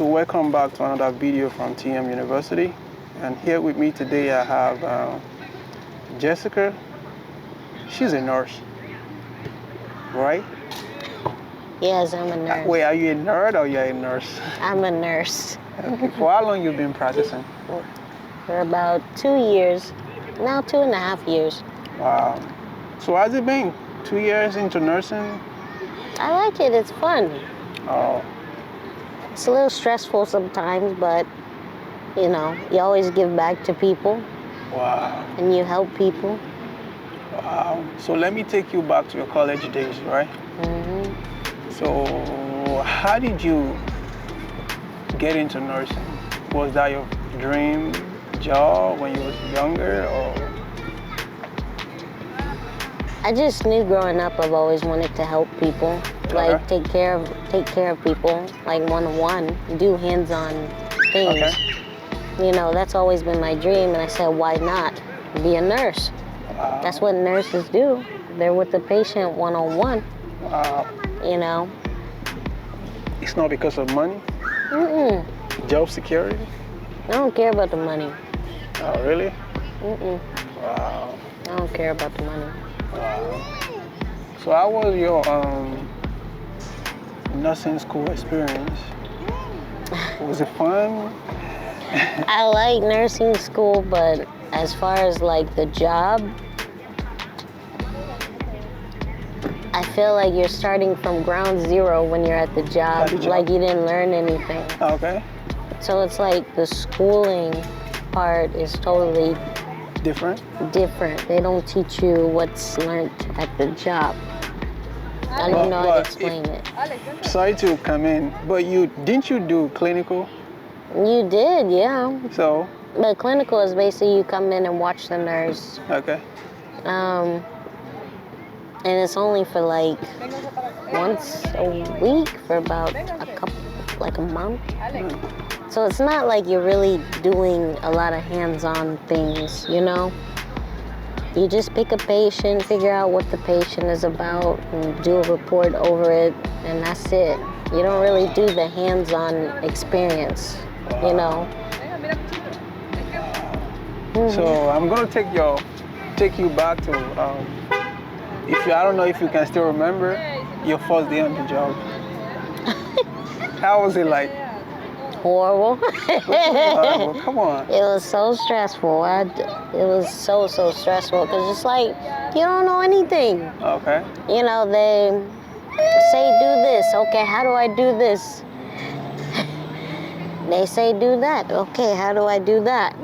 welcome back to another video from TM University. And here with me today I have Jessica. She's a nurse, right? Yes, I'm a nurse. Wait, are you a nerd or you're a nurse? I'm a nurse. Okay. For how long you been practicing? For about 2 years, now 2.5 years. Wow. So how's it been? 2 years into nursing? I like it, it's fun. Oh, It's a little stressful sometimes, but you know, you always give back to people wow. and you help people. Wow. So let me take you back to your college days, right? hmm So how did you get into nursing? Was that your dream job when you was younger, or? I just knew growing up I've always wanted to help people, like take care of people, like one-on-one, do hands-on things. Okay. You know, that's always been my dream, and I said, why not be a nurse? Wow. That's what nurses do. They're with the patient one-on-one, Wow. you know. It's not because of money? Mm-mm. Job security? I don't care about the money. Oh, really? Mm-mm. Wow. I don't care about the money. Wow. So how was your nursing school experience? Was it fun? I like nursing school, but as far as like the job, I feel like you're starting from ground zero when you're at the job, like you didn't learn anything. Okay. So it's like the schooling part is totally Different? They don't teach you what's learned at the job. I don't know how to explain it. Sorry to come in, but didn't you do clinical? You did, yeah. So? But clinical is basically you come in and watch the nurse. Okay. And it's only for like once a week for about a month. So it's not like you're really doing a lot of hands-on things, you know? You just pick a patient, figure out what the patient is about, and do a report over it, and that's it. You don't really do the hands-on experience, you know? So I'm gonna take you back to I don't know if you can still remember your first day on the job. How was it like? Horrible. Horrible. Come on. It was so stressful. It was so stressful because it's like you don't know anything. Okay. You know, they say do this. Okay, how do I do this? They say do that. Okay, how do I do that?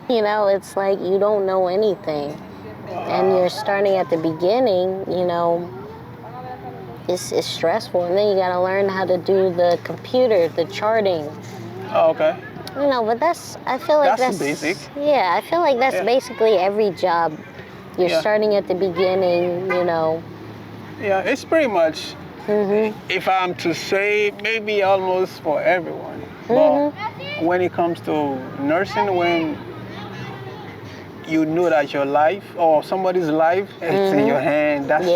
You know, it's like you don't know anything. And you're starting at the beginning, you know, it's stressful. And then you gotta learn how to do the computer, the charting. Oh, okay. You know, but I feel like that's basic. Yeah, I feel like that's basically every job. You're starting at the beginning, you know. Yeah, it's pretty much, if I'm to say, maybe almost for everyone. But when it comes to nursing, when you know that your life or somebody's life is in your hand, that's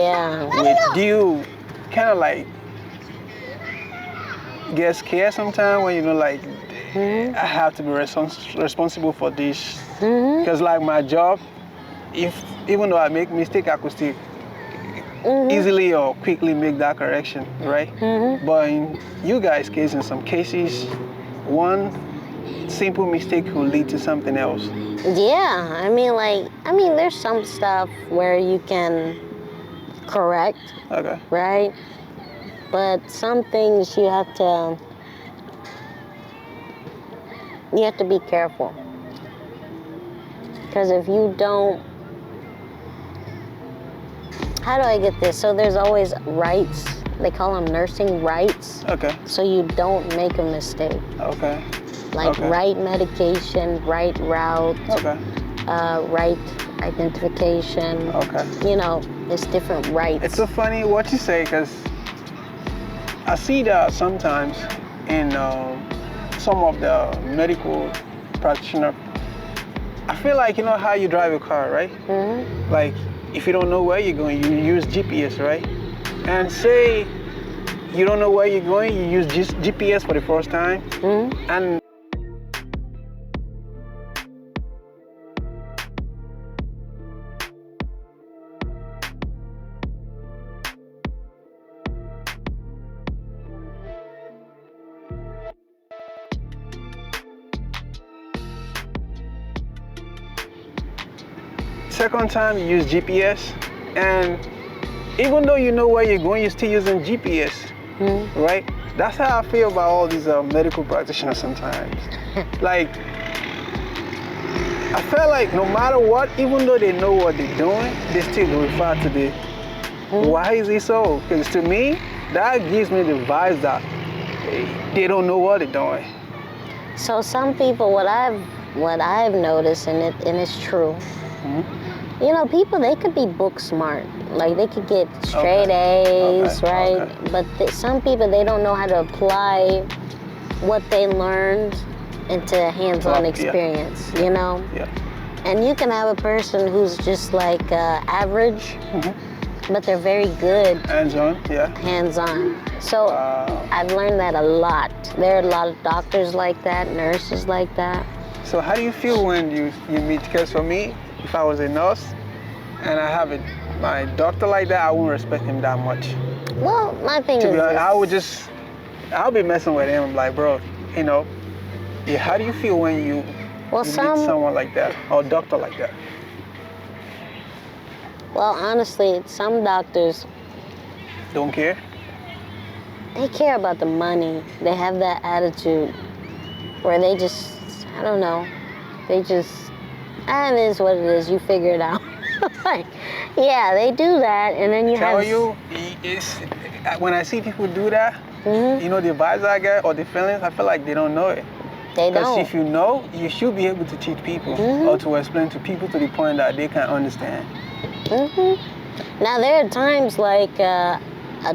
do you kind of like get scared sometimes when you know like I have to be responsible for this, because like my job, even though I make mistake, I could still easily or quickly make that correction, right? But in you guys' case, in some cases, one simple mistake could lead to something else. Yeah, I mean, there's some stuff where you can correct, right? But some things you have to be careful. Because if you don't, how do I get this? So there's always rights. They call them nursing rights. Okay. So you don't make a mistake. Okay. Like right medication, right route, right identification. Okay. You know, it's different rights. It's so funny what you say, because I see that sometimes in some of the medical practitioners. I feel like, you know how you drive a car, right? Like, if you don't know where you're going, you use GPS, right? And say you don't know where you're going, you use GPS for the first time, and second time you use GPS, and even though you know where you're going, you're still using GPS, right? That's how I feel about all these medical practitioners sometimes. Like, I feel like no matter what, even though they know what they're doing, they still refer to the, why is it so? Because to me, that gives me the vibes that they don't know what they're doing. So some people, what I've noticed, and it's true, you know, people, they could be book smart. Like, they could get straight A's, right? Okay. But some people, they don't know how to apply what they learned into hands-on experience, you know? Yeah. And you can have a person who's just like average, but they're very good Hands-on, yeah. hands-on. So I've learned that a lot. There are a lot of doctors like that, nurses like that. So how do you feel when you meet? Because for me, if I was a nurse and I have my doctor like that, I wouldn't respect him that much. Well, my thing To is be honest, I'll be messing with him. I'm like, bro, you know, how do you feel when you meet someone like that or a doctor like that? Well, honestly, some doctors, Don't care? they care about the money. They have that attitude where they just, I don't know, they just, it is what it is, you figure it out. Like, yeah, they do that, and then you Tell have... you, when I see people do that, you know, the vibes I get or the feelings, I feel like they don't know it. They Because don't. if you know, you should be able to teach people or to explain to people to the point that they can understand. Now, there are times like a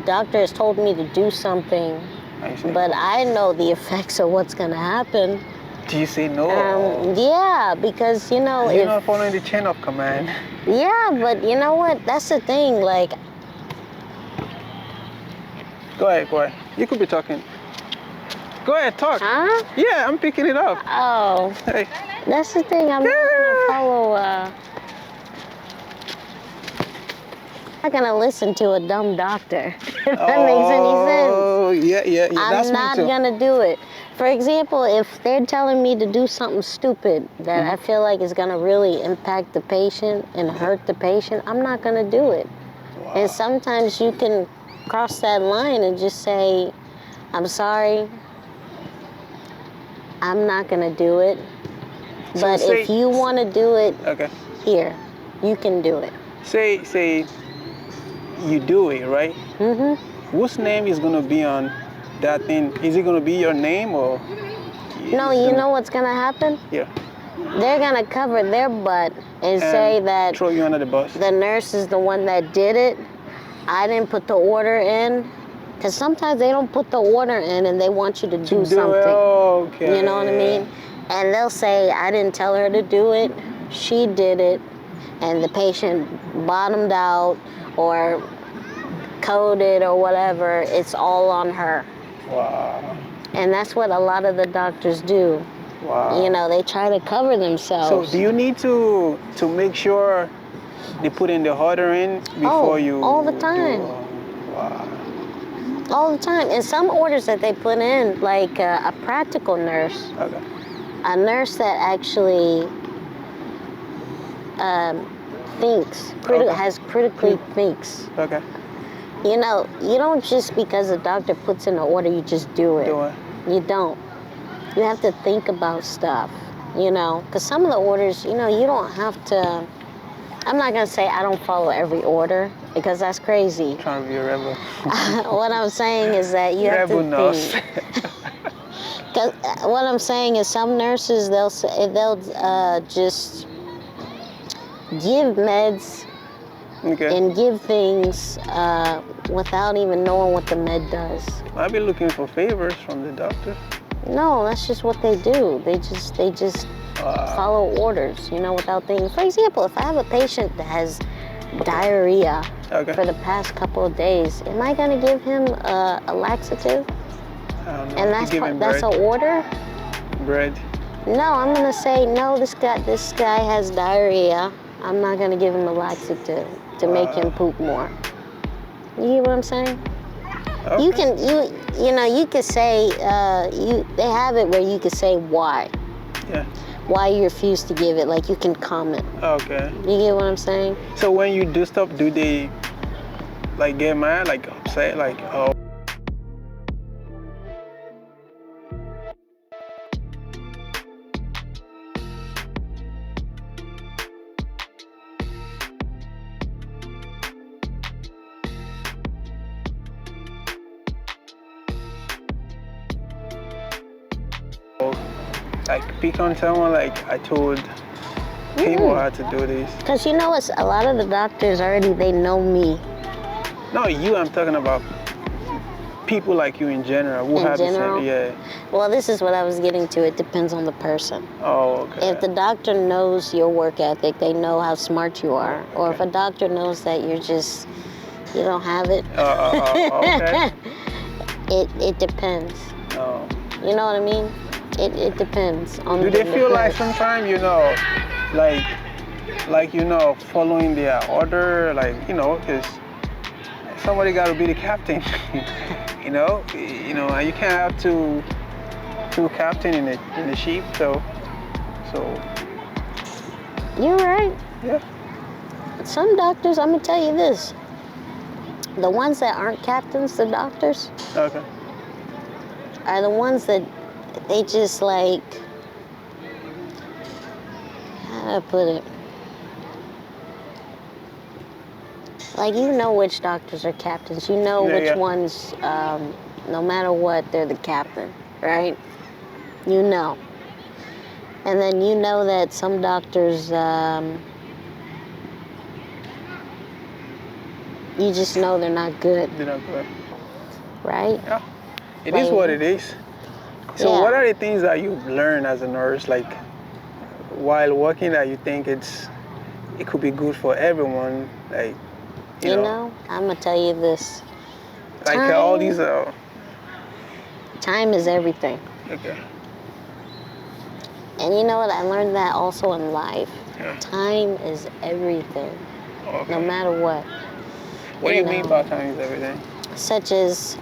doctor has told me to do something, but I know the effects of what's going to happen. Do you say no? Yeah, because, you know... You're not following the chain of command. Yeah, but you know what? That's the thing, like... Go ahead. You could be talking. Go ahead, talk. Huh? Yeah, I'm picking it up. Oh. Hey. That's the thing, I'm not gonna follow, I'm not gonna listen to a dumb doctor, if that makes any sense. Oh, yeah. That's I'm not me too. gonna do it. For example, if they're telling me to do something stupid that I feel like is gonna really impact the patient and hurt the patient, I'm not gonna do it. Wow. And sometimes you can cross that line and just say, I'm sorry, I'm not gonna do it. But if you wanna do it, here, you can do it. Say you do it, right? Whose name is gonna be on that thing? Is it gonna be your name or? No, you know what's gonna happen? Yeah. They're gonna cover their butt and say that throw you under the bus. The nurse is the one that did it. I didn't put the order in. Because sometimes they don't put the order in and they want you to do something. Okay. You know what I mean? And they'll say, I didn't tell her to do it. She did it. And the patient bottomed out or coded or whatever. It's all on her. Wow. And that's what a lot of the doctors do. Wow. You know, they try to cover themselves. So do you need to make sure they put in the order in before you all the time. Wow. All the time. And some orders that they put in, like a practical nurse, a nurse that actually thinks, critically thinks. Okay. You know, you don't just because a doctor puts in an order, you just do it. You don't. You have to think about stuff, you know, because some of the orders, you know, you don't have to. I'm not going to say I don't follow every order because that's crazy. Trying to be a rebel. What I'm saying is that you have to think. Because what I'm saying is some nurses, they'll just give meds and give things without even knowing what the med does. I've been looking for favors from the doctor. No, that's just what they do. They just follow orders, you know, without thinking. For example, if I have a patient that has diarrhea Okay. for the past couple of days. Am I gonna give him a laxative? I don't know. And You that's give him that's bread. an order? Bread. No, I'm gonna say no. This guy has diarrhea. I'm not gonna give him a laxative to make him poop more. You hear what I'm saying? Okay. You could say they have it where you could say why Yeah. you refuse to give it. Like you can comment. Okay. You get what I'm saying? So when you do stuff, do they like get mad, like upset, like oh? Like pick on someone, like I told people how to do this. Because you know what? A lot of the doctors already they know me. No, you. I'm talking about people like you in general who In have general? the same. Yeah. Well, this is what I was getting to. It depends on the person. Oh, okay. If the doctor knows your work ethic, they know how smart you are. Or if Okay. a doctor knows that you don't have it, Okay. it depends. Oh. You know what I mean? It depends on Do the they feel like person. sometimes following their order, because somebody got to be the captain, and you can't have two captain in the ship, so You're right. yeah. Some doctors, I'm gonna tell you this. The ones that aren't captains, the doctors, Okay. are the ones that they just like, how do I put it? Like, you know which doctors are captains. You know Yeah, which yeah. ones, no matter what, they're the captain, right? You know. And then you know that some doctors, you just know they're not good, They're not good. right? Yeah. It is what it is. So Yeah. what are the things that you've learned as a nurse, like while working, that you think it could be good for everyone, like You know, I'm gonna tell you this. like all Time. these Time is everything. okay. And you know what? I learned that also in life. Yeah. Time is everything, Okay. no matter what. What do you mean know. by time is everything? Such as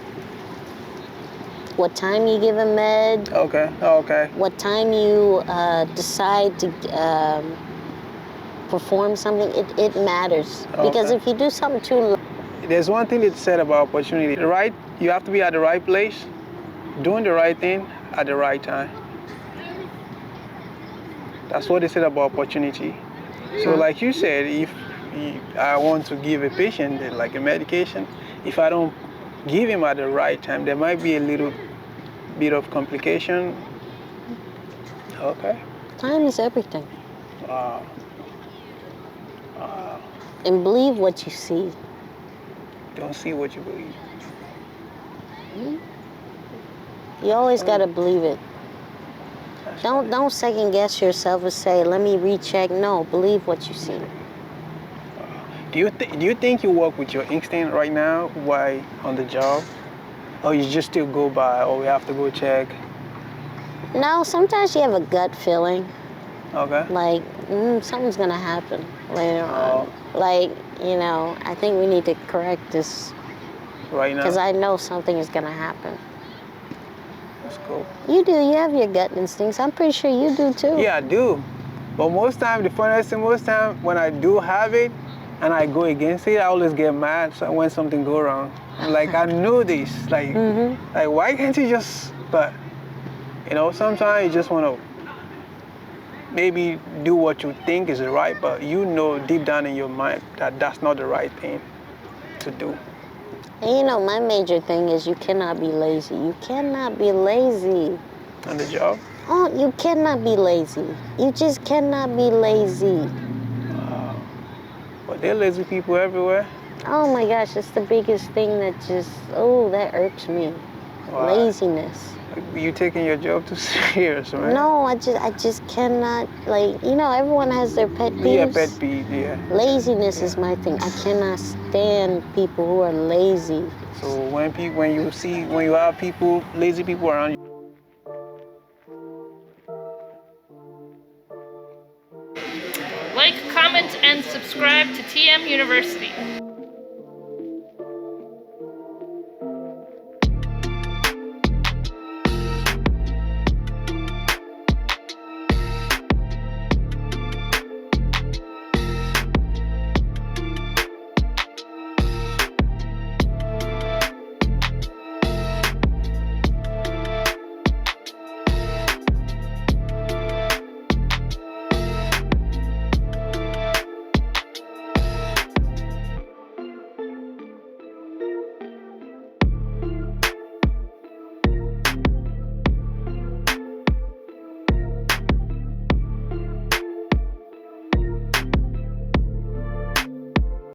what time you give a med, Okay. Okay. what time you decide to perform something. It matters. Because Okay. if you do something too late, There's one thing that's said about opportunity. You have to be at the right place, doing the right thing at the right time. That's what they said about opportunity. So like you said, if I want to give a patient like a medication, if I don't give him at the right time, there might be a little bit of complication. Okay. time is everything. Wow. And believe what you see. Don't see what you believe. You always gotta believe it. That's Don't second guess yourself and say, let me recheck. No, believe what you see. Do you think you work with your instinct right now while on the job? Or you just still go by, we have to go check? No, sometimes you have a gut feeling, Okay. like something's gonna happen later on. Like, I think we need to correct this Right now? because I know something is gonna happen. That's cool. You do, you have your gut instincts. I'm pretty sure you do too. Yeah, I do. But most time, the funniest thing, most time when I do have it and I go against it, I always get mad when something go wrong. Like, I knew this. Like, like why can't you just, but, sometimes you just want to maybe do what you think is right, but you know deep down in your mind that that's not the right thing to do. And my major thing is you cannot be lazy. You cannot be lazy. On the job? Oh, you cannot be lazy. You just cannot be lazy. But there are lazy people everywhere. Oh my gosh, it's the biggest thing that that irks me. Wow. Laziness. You taking your job too serious, right? No, I just cannot, like, you know, everyone has their pet peeves. Yeah, pet peeve, yeah. Laziness is my thing. I cannot stand people who are lazy. So when you have people, lazy people around you, Like, comment, and subscribe to TM University.